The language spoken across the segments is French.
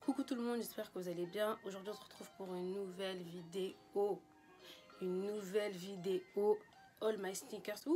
Coucou tout le monde, j'espère que vous allez bien. Aujourd'hui on se retrouve pour une nouvelle vidéo. All My Sneakers.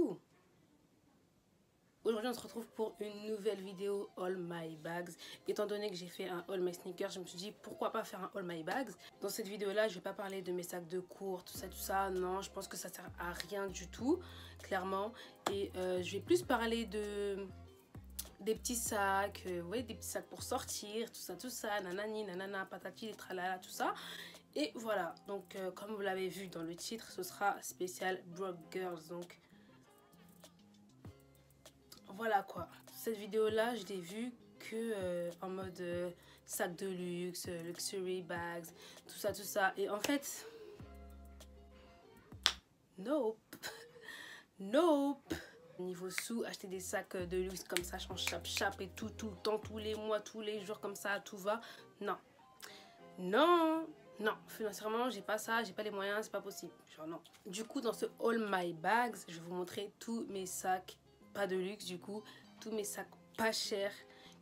Aujourd'hui on se retrouve pour une nouvelle vidéo All My Bags. Étant donné que j'ai fait un All My Sneakers, je me suis dit pourquoi pas faire un All My Bags. Dans cette vidéo là je vais pas parler de mes sacs de cours, tout ça. Non, je pense que ça sert à rien du tout, clairement. Et je vais plus parler des petits sacs, vous voyez, des petits sacs pour sortir, tout ça, nanani, nanana, patati, tralala, tout ça. Et voilà, donc comme vous l'avez vu dans le titre, ce sera spécial Broke Girls. Donc voilà quoi. Cette vidéo là, je l'ai vue que en mode sac de luxe, luxury bags, tout ça. Et en fait, nope. Niveau sous, acheter des sacs de luxe comme ça, en chap et tout le temps, tous les mois, tous les jours comme ça, tout va. Non, financièrement, j'ai pas ça, j'ai pas les moyens, c'est pas possible. Genre non. Du coup, dans ce All My Bags, je vais vous montrer tous mes sacs, pas de luxe du coup, tous mes sacs pas chers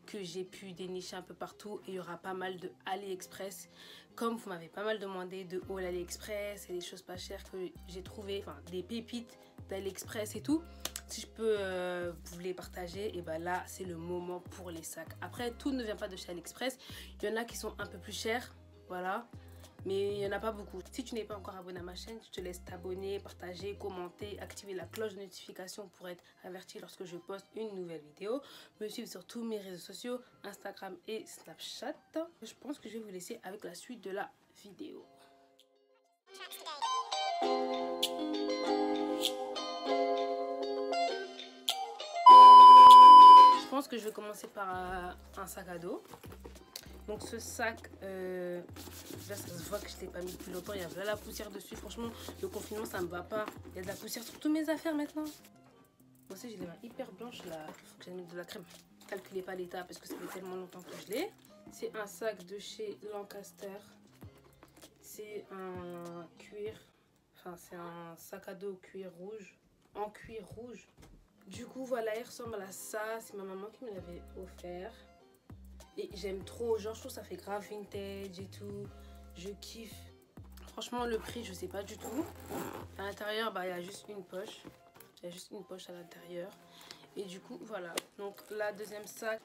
que j'ai pu dénicher un peu partout. Et il y aura pas mal de AliExpress. Comme vous m'avez pas mal demandé de haul AliExpress et des choses pas chères que j'ai trouvé, enfin des pépites d'AliExpress et tout. Si je peux vous les partager, et ben là c'est le moment pour les sacs. Après tout ne vient pas de chez AliExpress, il y en a qui sont un peu plus chers, voilà, mais il n'y en a pas beaucoup. Si tu n'es pas encore abonné à ma chaîne, je te laisse t'abonner, partager, commenter, activer la cloche de notification pour être averti lorsque je poste une nouvelle vidéo. Me suivre sur tous mes réseaux sociaux, Instagram et Snapchat. Je pense que je vais vous laisser avec la suite de la vidéo. Je pense que je vais commencer par un sac à dos. Donc ce sac, là ça se voit que je ne l'ai pas mis depuis longtemps. Il y a de la poussière dessus. Franchement, le confinement ça me va pas. Il y a de la poussière sur toutes mes affaires maintenant. Moi aussi j'ai les mains hyper blanches là. Il faut que j'aille mettre de la crème. Calculez pas l'état parce que ça fait tellement longtemps que je l'ai. C'est un sac de chez Lancaster. C'est un cuir. Enfin c'est un sac à dos cuir rouge. En cuir rouge. Du coup voilà, il ressemble à ça, c'est ma maman qui me l'avait offert. Et j'aime trop, genre je trouve que ça fait grave vintage et tout. Je kiffe. Franchement le prix je sais pas du tout. À l'intérieur bah il y a juste une poche. Il y a juste une poche à l'intérieur. Et du coup voilà. Donc la deuxième sac.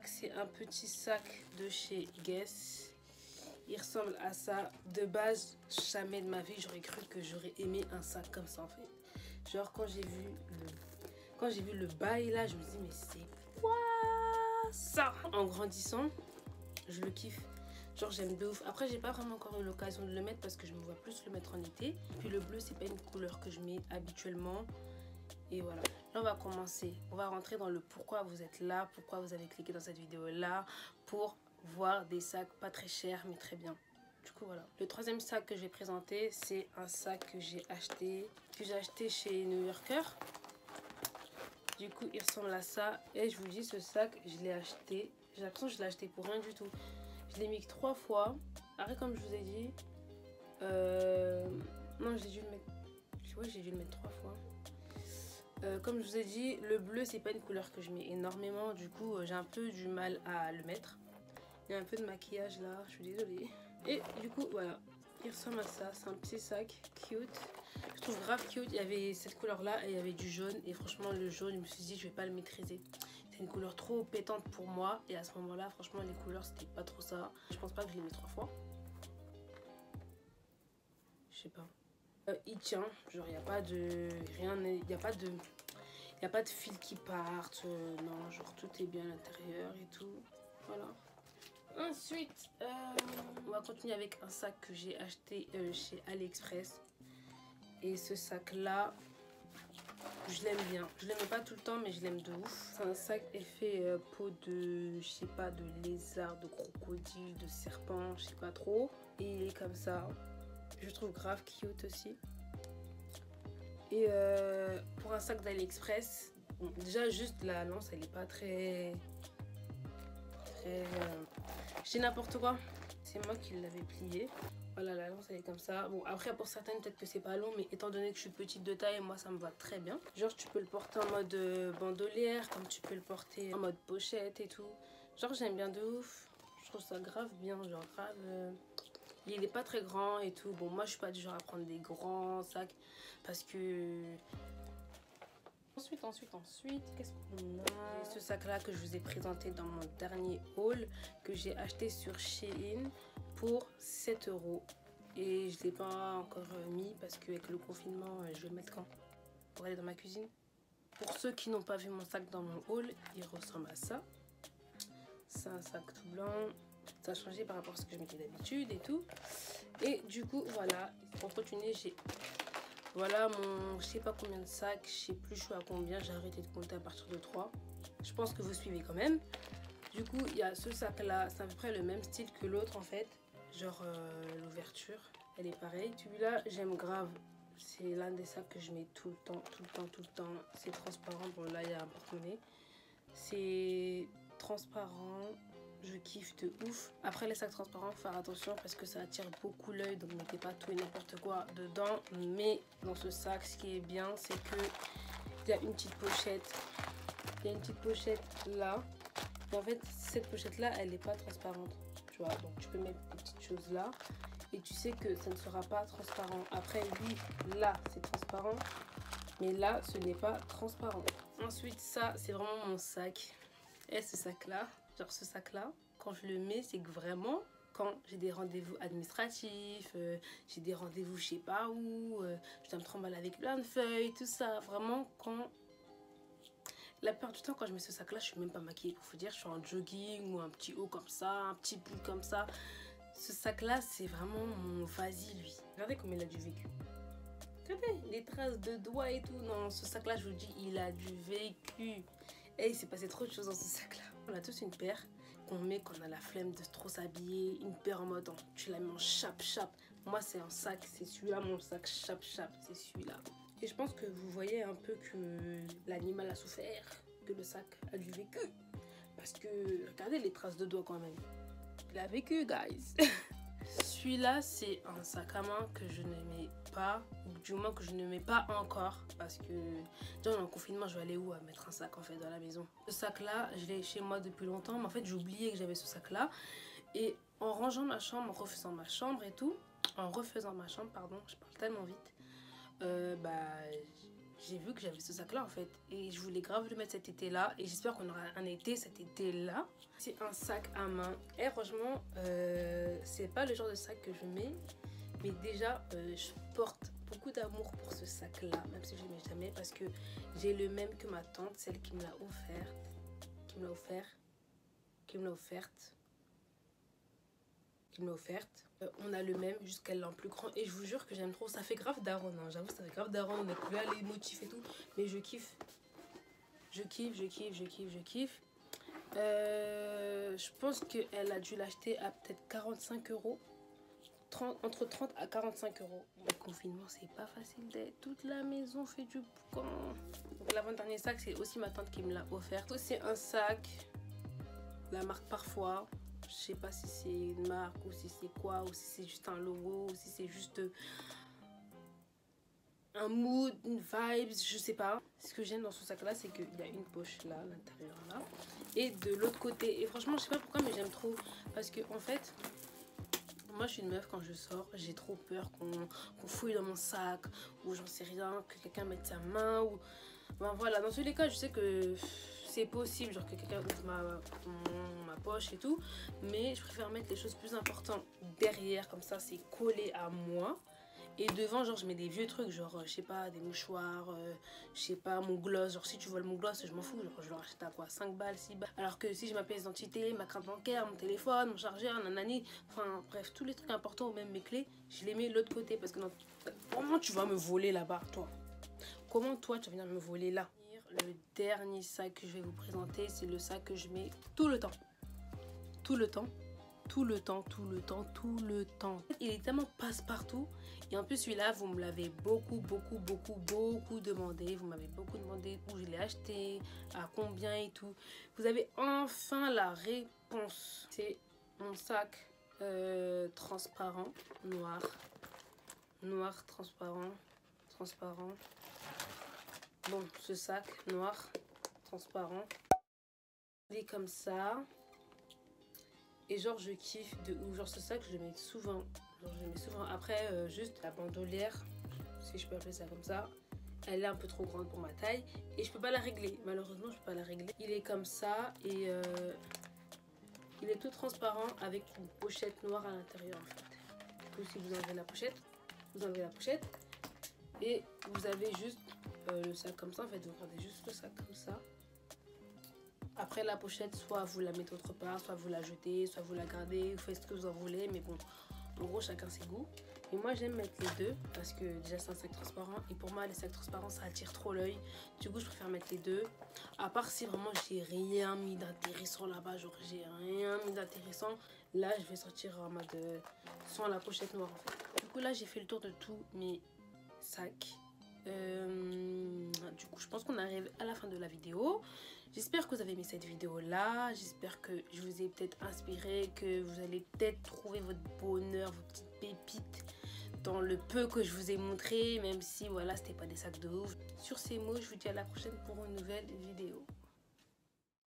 C'est un petit sac de chez Guess. Il ressemble à ça. De base, jamais de ma vie, j'aurais cru que j'aurais aimé un sac comme ça en fait. Genre quand j'ai vu le bail là, je me dis mais c'est quoi ça? En grandissant, je le kiffe. Genre j'aime de ouf. Après j'ai pas vraiment encore eu l'occasion de le mettre parce que je me vois plus le mettre en été. Puis le bleu c'est pas une couleur que je mets habituellement. Et voilà. Là on va commencer. On va rentrer dans le pourquoi vous êtes là, pourquoi vous avez cliqué dans cette vidéo là pour voir des sacs pas très chers mais très bien. Du coup voilà. Le troisième sac que je vais présenter, c'est un sac que j'ai acheté chez New Yorker. Du coup il ressemble à ça. Et je vous dis, ce sac je l'ai acheté. J'ai l'impression que je l'ai acheté pour rien du tout. Je l'ai mis que 3 fois. Après comme je vous ai dit, non j'ai dû le mettre. Ouais, j'ai dû le mettre 3 fois. Comme je vous ai dit, le bleu c'est pas une couleur que je mets énormément. Du coup j'ai un peu du mal à le mettre. Il y a un peu de maquillage là, je suis désolée. Et du coup voilà, il ressemble à ça. C'est un petit sac cute. Je trouve grave cute. Il y avait cette couleur là et il y avait du jaune. Et franchement le jaune, je me suis dit je vais pas le maîtriser. C'est une couleur trop pétante pour moi. Et à ce moment là franchement les couleurs c'était pas trop ça. Je pense pas que je l'ai mis 3 fois. Je sais pas. Il tient, genre il n'y a pas de rien, il n'y a pas de fils qui partent, non, genre tout est bien à l'intérieur et tout, voilà. Ensuite on va continuer avec un sac que j'ai acheté chez AliExpress. Et ce sac là je l'aime bien, je l'aime pas tout le temps mais je l'aime de ouf. C'est un sac effet peau de, je sais pas, de lézard, de crocodile, de serpent, je sais pas trop. Et il est comme ça. Je trouve grave cute aussi. Et pour un sac d'AliExpress, bon, déjà juste la lance elle est pas très je dis n'importe quoi. C'est moi qui l'avais plié. Voilà, la lance elle est comme ça. Bon, après pour certaines peut-être que c'est pas long, mais étant donné que je suis petite de taille, moi ça me va très bien. Genre tu peux le porter en mode bandolière, comme tu peux le porter en mode pochette et tout. Genre j'aime bien de ouf. Je trouve ça grave bien, genre grave... Il est pas très grand et tout. Bon, moi je suis pas du genre à prendre des grands sacs parce que... Ensuite, qu'est-ce qu'on a? Ce sac-là que je vous ai présenté dans mon dernier haul, que j'ai acheté sur Shein pour 7 €. Et je ne l'ai pas encore mis parce qu'avec le confinement, je vais le mettre quand? Pour aller dans ma cuisine. Pour ceux qui n'ont pas vu mon sac dans mon haul, il ressemble à ça. C'est un sac tout blanc. Ça a changé par rapport à ce que je mettais d'habitude et tout. Et du coup, voilà. Pour continuer, j'ai... Voilà mon, je sais pas combien de sacs, je sais plus je suis à combien, j'ai arrêté de compter à partir de 3. Je pense que vous suivez quand même. Du coup, il y a ce sac là, c'est à peu près le même style que l'autre en fait. Genre l'ouverture, elle est pareille. Celui-là, j'aime grave. C'est l'un des sacs que je mets tout le temps. C'est transparent, bon là il y a un porte-monnaie. C'est transparent. Je kiffe de ouf. Après les sacs transparents, faut faire attention parce que ça attire beaucoup l'œil, donc mettez pas tout et n'importe quoi dedans. Mais dans ce sac, ce qui est bien, c'est que il y a une petite pochette. Il y a une petite pochette là. Et en fait, cette pochette là, elle n'est pas transparente. Tu vois, donc tu peux mettre des petites choses là. Et tu sais que ça ne sera pas transparent. Après, lui, là, c'est transparent. Mais là, ce n'est pas transparent. Ensuite, ça, c'est vraiment mon sac. Et ce sac là. Genre ce sac là, quand je le mets, c'est que vraiment, quand j'ai des rendez-vous administratifs, j'ai des rendez-vous je sais pas où, je dois me trimballer avec plein de feuilles, tout ça. Vraiment, quand... La plupart du temps, quand je mets ce sac là, je suis même pas maquillée. Pour vous dire, je suis en jogging ou un petit haut comme ça, un petit pull comme ça. Ce sac là, c'est vraiment mon vas-y lui. Regardez comme il a du vécu. Regardez, les traces de doigts et tout. Non, ce sac là, je vous dis, il a du vécu. Et il s'est passé trop de choses dans ce sac là. On a tous une paire qu'on met quand on a la flemme de trop s'habiller. Une paire en mode, tu la mets en chape. Moi, c'est un sac, c'est celui-là, mon sac chape, c'est celui-là. Et je pense que vous voyez un peu que l'animal a souffert, que le sac a du vécu. Parce que, regardez les traces de doigts quand même. Il a vécu, guys. Celui-là, c'est un sac à main que je ne mets pas, ou du moins que je ne mets pas encore, parce que dans le confinement, je vais aller où à mettre un sac en fait dans la maison. Ce sac-là, je l'ai chez moi depuis longtemps, mais en fait, j'ai oublié que j'avais ce sac-là. Et en rangeant ma chambre, en refaisant ma chambre et tout, pardon, je parle tellement vite, j'ai vu que j'avais ce sac là en fait et je voulais grave le mettre cet été là et j'espère qu'on aura un été cet été là. C'est un sac à main et franchement c'est pas le genre de sac que je mets, mais déjà je porte beaucoup d'amour pour ce sac là, même si je ne mets jamais, parce que j'ai le même que ma tante, celle qui me l'a offerte. On a le même, juste qu'elle l'a en plus grand. Et je vous jure que j'aime trop. Ça fait grave daron, hein. J'avoue, ça fait grave daron. On a coulé les motifs et tout. Mais je kiffe. Je kiffe. Je pense qu'elle a dû l'acheter à peut-être 45 €. Entre 30 à 45 €. Le confinement, c'est pas facile d'être. Toute la maison fait du boucan. Donc l'avant-dernier sac, c'est aussi ma tante qui me l'a offert. C'est un sac. La marque Parfois. Je sais pas si c'est une marque ou si c'est quoi, ou si c'est juste un logo, ou si c'est juste un mood, une vibes, je sais pas. Ce que j'aime dans ce sac là, c'est qu'il y a une poche là, à l'intérieur là, et de l'autre côté. Et franchement, je sais pas pourquoi, mais j'aime trop. Parce que en fait, moi je suis une meuf, quand je sors, j'ai trop peur qu'on fouille dans mon sac, ou j'en sais rien, que quelqu'un mette sa main, ou... Ben voilà, dans tous les cas, je sais que c'est possible, genre que quelqu'un ouvre ma poche et tout, mais je préfère mettre les choses plus importantes derrière, comme ça c'est collé à moi. Et devant, genre je mets des vieux trucs, genre je sais pas, des mouchoirs, je sais pas, mon gloss. Genre si tu vois mon gloss, je m'en fous, genre je le rachète à quoi, 5 balles, 6 balles. Alors que si je ma pièce d'identité, ma carte bancaire, mon téléphone, mon chargeur, nanani, enfin bref, tous les trucs importants ou même mes clés, je les mets de l'autre côté. Parce que non, comment tu vas me voler là-bas, toi? Comment toi tu vas venir me voler là? Le dernier sac que je vais vous présenter, c'est le sac que je mets tout le temps. Il est tellement passe-partout. Et en plus celui-là, vous me l'avez beaucoup demandé. Vous m'avez beaucoup demandé où je l'ai acheté, à combien et tout. Vous avez enfin la réponse. C'est mon sac transparent, noir, noir, transparent, transparent. Bon, ce sac noir, transparent. Il est comme ça. Et genre je kiffe de ouf. Genre ce sac je le mets souvent. Genre, je le mets souvent. Après juste la bandolière, si je peux appeler ça comme ça, elle est un peu trop grande pour ma taille. Et je peux pas la régler. Malheureusement je peux pas la régler. Il est comme ça et il est tout transparent avec une pochette noire à l'intérieur en fait. Du coup si vous enlevez la pochette, vous enlevez la pochette. Et vous avez juste le sac comme ça en fait. Vous regardez juste le sac comme ça. Après la pochette, soit vous la mettez autre part, soit vous la jetez, soit vous la gardez, vous faites ce que vous en voulez. Mais bon, en gros, chacun ses goûts. Et moi, j'aime mettre les deux parce que déjà, c'est un sac transparent. Et pour moi, les sacs transparents, ça attire trop l'œil. Du coup, je préfère mettre les deux. À part si vraiment j'ai rien mis d'intéressant là-bas, genre j'ai rien mis d'intéressant. Là, je vais sortir en mode sans la pochette noire en fait. Du coup, là, j'ai fait le tour de tous mes sacs. Du coup je pense qu'on arrive à la fin de la vidéo. J'espère que vous avez aimé cette vidéo là. J'espère que je vous ai peut-être inspiré, que vous allez peut-être trouver votre bonheur, vos petites pépites dans le peu que je vous ai montré, même si voilà c'était pas des sacs de ouf. Sur ces mots, je vous dis à la prochaine pour une nouvelle vidéo.